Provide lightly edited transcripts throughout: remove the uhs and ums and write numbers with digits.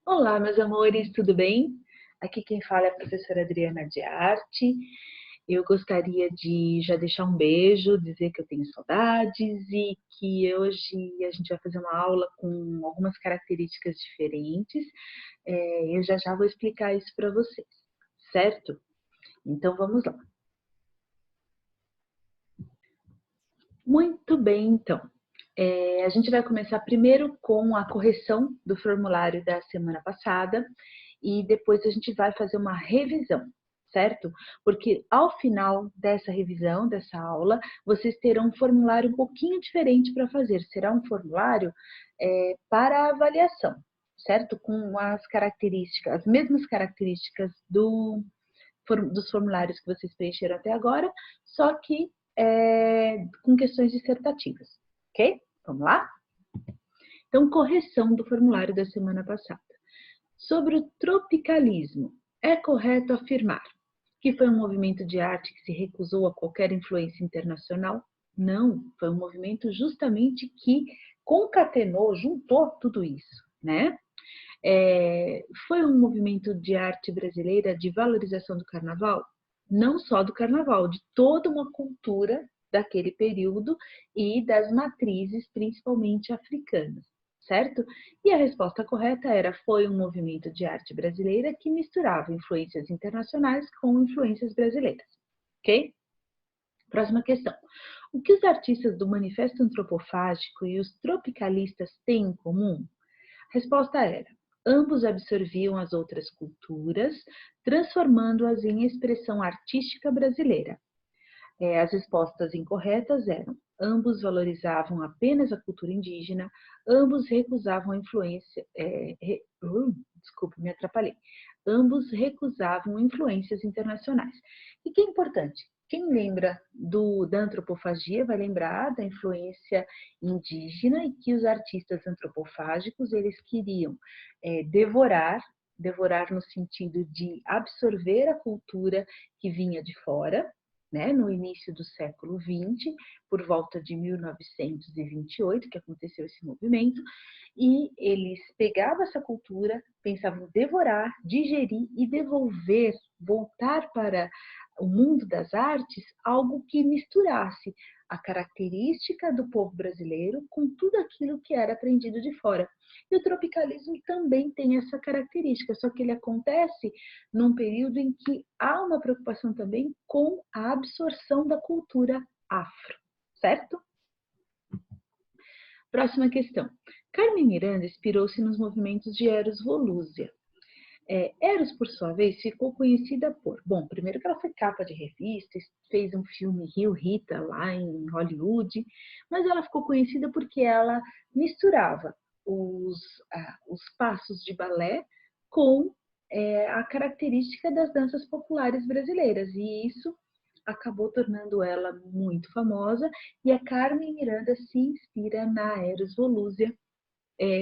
Olá, meus amores, tudo bem? Aqui quem fala é a professora Adriana de Arte. Eu gostaria de já deixar um beijo, dizer que eu tenho saudades e que hoje a gente vai fazer uma aula com algumas características diferentes. Eu já vou explicar isso para vocês, certo? Então vamos lá. Muito bem, então. A gente vai começar primeiro com a correção do formulário da semana passada e depois a gente vai fazer uma revisão, certo? Porque ao final dessa revisão, dessa aula, vocês terão um formulário um pouquinho diferente para fazer. Será um formulário para avaliação, certo? Com as características, as mesmas características dos formulários que vocês preencheram até agora, só que com questões dissertativas, ok? Vamos lá? Então, correção do formulário da semana passada. Sobre o tropicalismo, é correto afirmar que foi um movimento de arte que se recusou a qualquer influência internacional? Não, foi um movimento justamente que concatenou, juntou tudo isso, né? Foi um movimento de arte brasileira de valorização do carnaval? Não só do carnaval, de toda uma cultura daquele período e das matrizes, principalmente africanas, certo? E a resposta correta era: foi um movimento de arte brasileira que misturava influências internacionais com influências brasileiras, ok? Próxima questão. O que os artistas do Manifesto Antropofágico e os tropicalistas têm em comum? Resposta era: ambos absorviam as outras culturas, transformando-as em expressão artística brasileira. As respostas incorretas eram: ambos valorizavam apenas a cultura indígena, ambos recusavam a influência. Desculpe, me atrapalhei. Ambos recusavam influências internacionais. E que é importante? Quem lembra da antropofagia vai lembrar da influência indígena e que os artistas antropofágicos eles queriam devorar no sentido de absorver a cultura que vinha de fora, né, no início do século XX, por volta de 1928, que aconteceu esse movimento, e eles pegavam essa cultura, pensavam devorar, digerir e devolver, voltar para o mundo das artes, algo que misturasse a característica do povo brasileiro com tudo aquilo que era aprendido de fora. E o tropicalismo também tem essa característica, só que ele acontece num período em que há uma preocupação também com a absorção da cultura afro, certo? Próxima questão. Carmen Miranda inspirou-se nos movimentos de Eros Volúzia. Eros, por sua vez, ficou conhecida por... Bom, primeiro que ela foi capa de revista, fez um filme Rio Rita lá em Hollywood, mas ela ficou conhecida porque ela misturava os passos de balé com a característica das danças populares brasileiras, e isso acabou tornando ela muito famosa, e a Carmen Miranda se inspira na Eros Volúzia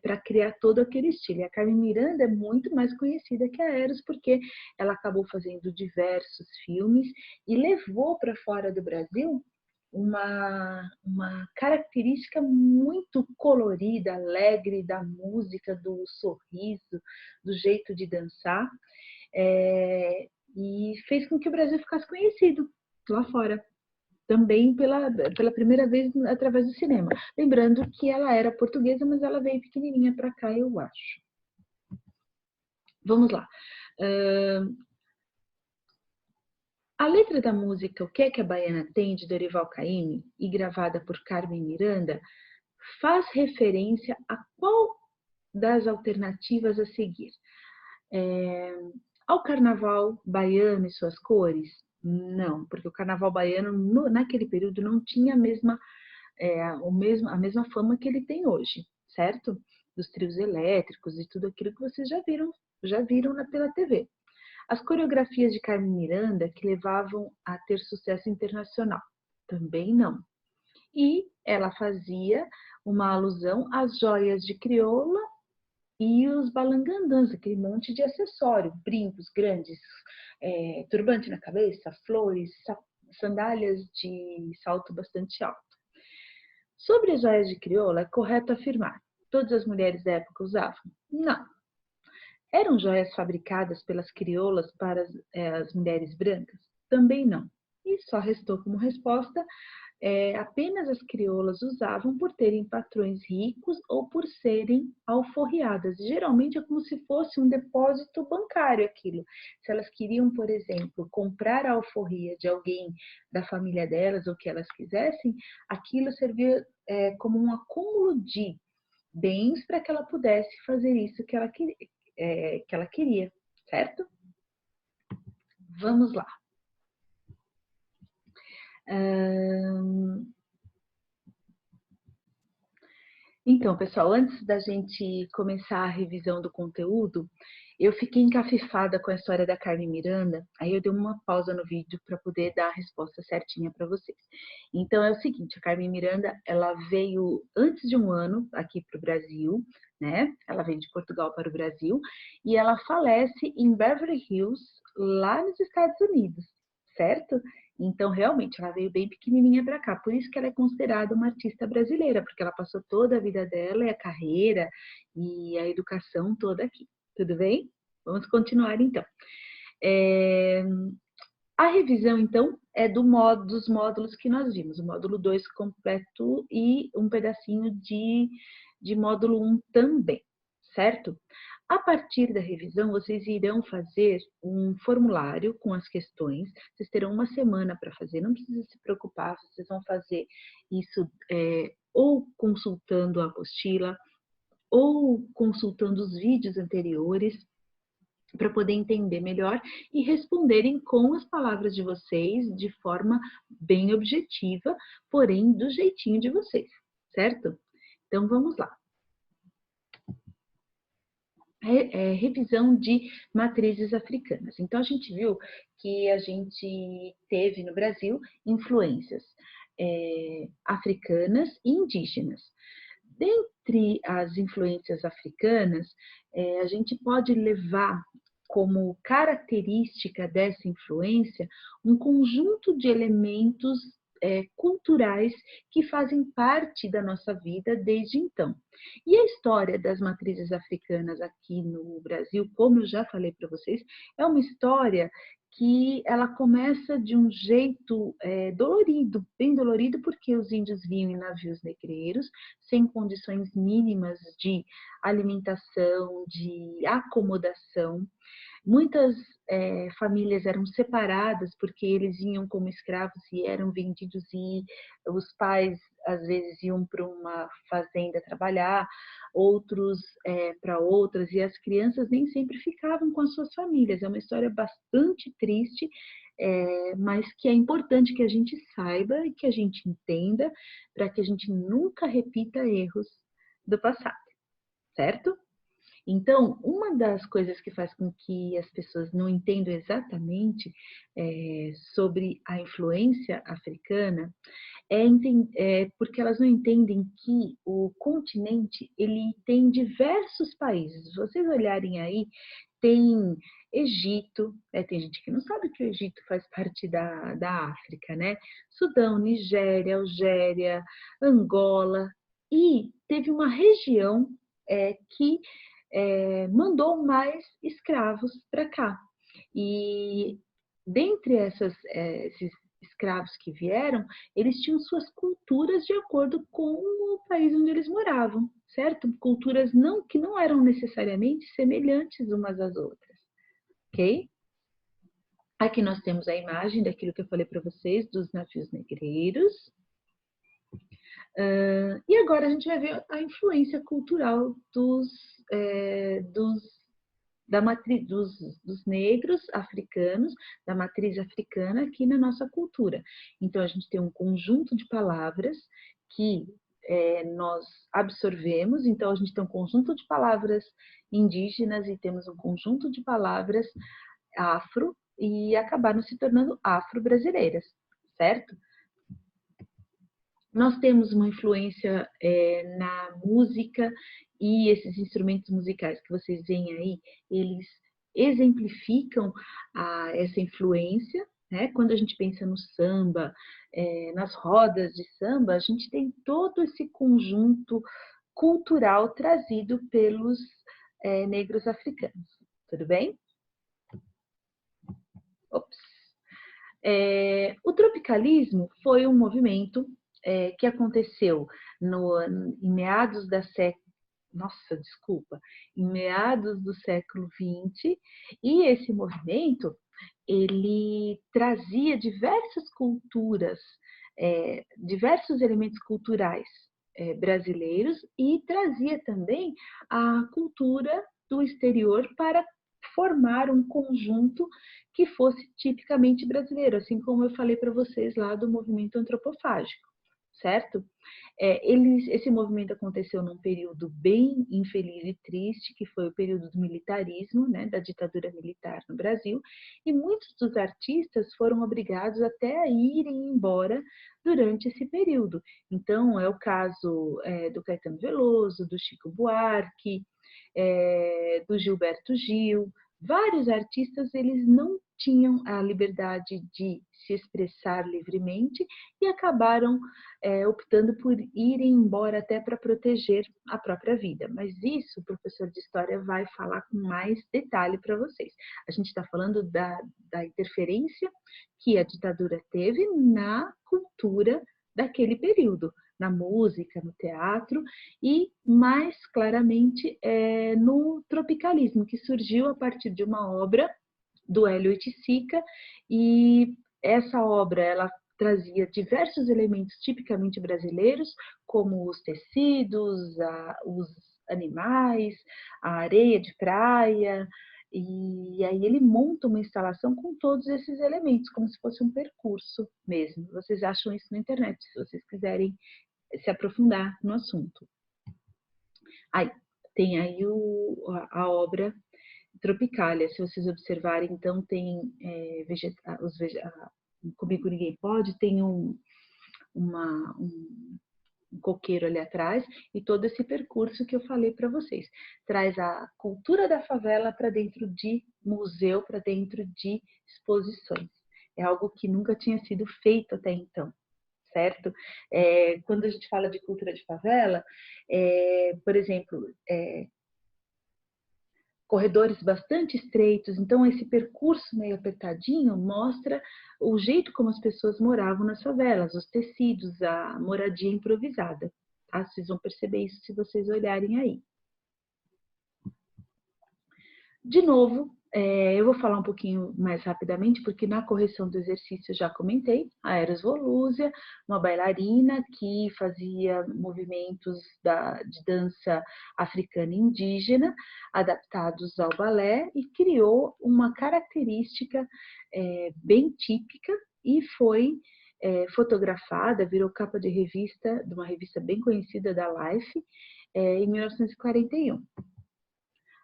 para criar todo aquele estilo. E a Carmen Miranda é muito mais conhecida que a Eros, porque ela acabou fazendo diversos filmes e levou para fora do Brasil uma característica muito colorida, alegre da música, do sorriso, do jeito de dançar, e fez com que o Brasil ficasse conhecido lá fora, também pela primeira vez através do cinema. Lembrando que ela era portuguesa, mas ela veio pequenininha para cá, eu acho. Vamos lá. A letra da música O que é que a Baiana tem, de Dorival Caymmi, e gravada por Carmen Miranda, faz referência a qual das alternativas a seguir? Ao carnaval baiano e suas cores? Não, porque o carnaval baiano, naquele período, não tinha a mesma fama que ele tem hoje, certo? Dos trios elétricos e tudo aquilo que vocês já viram pela TV. As coreografias de Carmen Miranda que levavam a ter sucesso internacional? Também não. E ela fazia uma alusão às joias de crioula e os balangandãs, aquele monte de acessório, brincos grandes, turbante na cabeça, flores, sandálias de salto bastante alto. Sobre as joias de crioula, é correto afirmar: todas as mulheres da época usavam? Não. Eram joias fabricadas pelas crioulas para as mulheres brancas? Também não. E só restou como resposta apenas as crioulas usavam por terem patrões ricos ou por serem alforriadas. Geralmente é como se fosse um depósito bancário aquilo. Se elas queriam, por exemplo, comprar a alforria de alguém da família delas ou que elas quisessem, aquilo servia como um acúmulo de bens para que ela pudesse fazer isso que ela queria, certo? Vamos lá. Então, pessoal, antes da gente começar a revisão do conteúdo, eu fiquei encafifada com a história da Carmen Miranda, aí eu dei uma pausa no vídeo para poder dar a resposta certinha para vocês. Então, é o seguinte, a Carmen Miranda, ela veio antes de um ano aqui para o Brasil, né? Ela veio de Portugal para o Brasil, e ela falece em Beverly Hills, lá nos Estados Unidos, certo? Então, realmente, ela veio bem pequenininha para cá. Por isso que ela é considerada uma artista brasileira, porque ela passou toda a vida dela, e a carreira e a educação toda aqui. Tudo bem? Vamos continuar, então. A revisão, então, é dos módulos que nós vimos. O módulo 2 completo e um pedacinho de módulo 1 também, certo? A partir da revisão, vocês irão fazer um formulário com as questões. Vocês terão uma semana para fazer, não precisa se preocupar, vocês vão fazer isso ou consultando a apostila, ou consultando os vídeos anteriores, para poder entender melhor e responderem com as palavras de vocês, de forma bem objetiva, porém do jeitinho de vocês, certo? Então, vamos lá. Revisão de matrizes africanas. Então, a gente viu que a gente teve no Brasil influências africanas e indígenas. Dentre as influências africanas, a gente pode levar como característica dessa influência um conjunto de elementos culturais que fazem parte da nossa vida desde então. E a história das matrizes africanas aqui no Brasil, como eu já falei para vocês, é uma história que ela começa de um jeito dolorido, bem dolorido, porque os índios vinham em navios negreiros, sem condições mínimas de alimentação, de acomodação. Muitas famílias eram separadas porque eles vinham como escravos e eram vendidos, e os pais às vezes iam para uma fazenda trabalhar, outros para outras, e as crianças nem sempre ficavam com as suas famílias. É uma história bastante triste, mas que é importante que a gente saiba e que a gente entenda, para que a gente nunca repita erros do passado, certo? Então, uma das coisas que faz com que as pessoas não entendam exatamente sobre a influência africana porque elas não entendem que o continente ele tem diversos países. Se vocês olharem aí, tem Egito, tem gente que não sabe que o Egito faz parte da África, né? Sudão, Nigéria, Algéria, Angola, e teve uma região que mandou mais escravos para cá. E dentre esses escravos que vieram, eles tinham suas culturas de acordo com o país onde eles moravam, certo? Culturas que não eram necessariamente semelhantes umas às outras, ok? Aqui nós temos a imagem daquilo que eu falei para vocês, dos navios negreiros. E agora a gente vai ver a influência cultural dos negros africanos, da matriz africana aqui na nossa cultura. Então, a gente tem um conjunto de palavras que nós absorvemos, então a gente tem um conjunto de palavras indígenas e temos um conjunto de palavras afro e acabaram se tornando afro-brasileiras, certo? Nós temos uma influência na música, e esses instrumentos musicais que vocês veem aí, eles exemplificam essa influência, né? Quando a gente pensa no samba, nas rodas de samba, a gente tem todo esse conjunto cultural trazido pelos negros africanos, tudo bem? Ops. O tropicalismo foi um movimento que aconteceu em meados em meados do século XX, e esse movimento ele trazia diversas culturas, diversos elementos culturais brasileiros, e trazia também a cultura do exterior para formar um conjunto que fosse tipicamente brasileiro, assim como eu falei para vocês lá do movimento antropofágico, certo? Esse movimento aconteceu num período bem infeliz e triste, que foi o período do militarismo, né, da ditadura militar no Brasil, e muitos dos artistas foram obrigados até a irem embora durante esse período. Então, é o caso do Caetano Veloso, do Chico Buarque, do Gilberto Gil. Vários artistas, eles não tinham a liberdade de se expressar livremente e acabaram optando por irem embora até para proteger a própria vida. Mas isso o professor de História vai falar com mais detalhe para vocês. A gente está falando da interferência que a ditadura teve na cultura daquele período, na música, no teatro e, mais claramente, no tropicalismo, que surgiu a partir de uma obra do Hélio Oiticica, e essa obra ela trazia diversos elementos tipicamente brasileiros, como os tecidos, os animais, a areia de praia, e aí ele monta uma instalação com todos esses elementos, como se fosse um percurso mesmo. Vocês acham isso na internet, se vocês quiserem se aprofundar no assunto. Aí, tem aí a obra Tropicália. Se vocês observarem, então tem Comigo Ninguém Pode, tem um coqueiro ali atrás, e todo esse percurso que eu falei para vocês. Traz a cultura da favela para dentro de museu, para dentro de exposições. É algo que nunca tinha sido feito até então, certo? Quando a gente fala de cultura de favela, por exemplo, corredores bastante estreitos, então esse percurso meio apertadinho mostra o jeito como as pessoas moravam nas favelas, os tecidos, a moradia improvisada. Tá? Vocês vão perceber isso se vocês olharem aí. De novo, eu vou falar um pouquinho mais rapidamente, porque na correção do exercício eu já comentei, a Eros Volúzia, uma bailarina que fazia movimentos de dança africana e indígena, adaptados ao balé, e criou uma característica bem típica, e foi fotografada, virou capa de revista, de uma revista bem conhecida da Life, em 1941.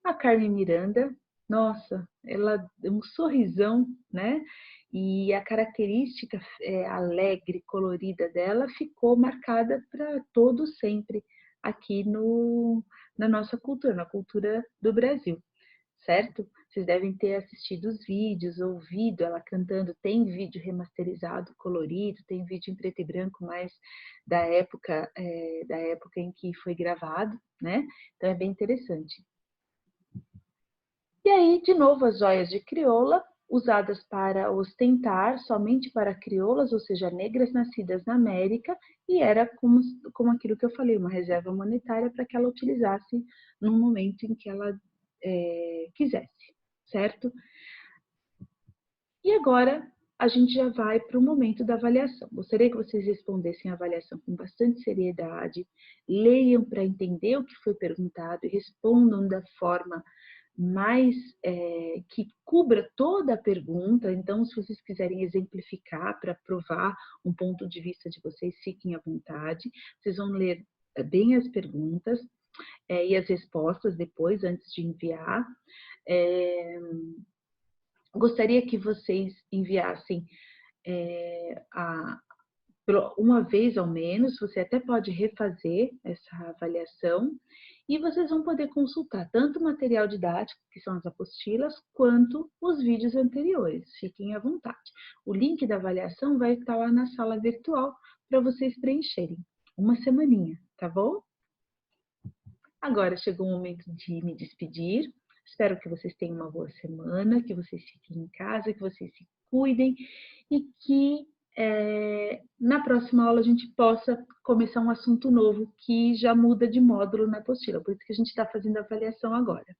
A Carmen Miranda, nossa, ela é um sorrisão, né? E a característica alegre, colorida dela ficou marcada para todo sempre aqui na nossa cultura, na cultura do Brasil, certo? Vocês devem ter assistido os vídeos, ouvido ela cantando. Tem vídeo remasterizado, colorido, tem vídeo em preto e branco, mais da época em que foi gravado, né? Então é bem interessante. E aí, de novo, as joias de crioula, usadas para ostentar somente para crioulas, ou seja, negras nascidas na América, e era como aquilo que eu falei, uma reserva monetária para que ela utilizasse no momento em que ela quisesse, certo? E agora a gente já vai para o momento da avaliação. Gostaria que vocês respondessem a avaliação com bastante seriedade, leiam para entender o que foi perguntado e respondam da forma mais que cubra toda a pergunta. Então, se vocês quiserem exemplificar para provar um ponto de vista de vocês, fiquem à vontade. Vocês vão ler bem as perguntas e as respostas depois, antes de enviar. Gostaria que vocês enviassem uma vez ao menos. Você até pode refazer essa avaliação, e vocês vão poder consultar tanto o material didático, que são as apostilas, quanto os vídeos anteriores. Fiquem à vontade. O link da avaliação vai estar lá na sala virtual para vocês preencherem. Uma semaninha, tá bom? Agora chegou o momento de me despedir. Espero que vocês tenham uma boa semana, que vocês fiquem em casa, que vocês se cuidem e que na próxima aula a gente possa começar um assunto novo que já muda de módulo na apostila. Por isso que a gente está fazendo a avaliação agora.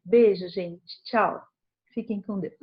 Beijo, gente. Tchau. Fiquem com Deus.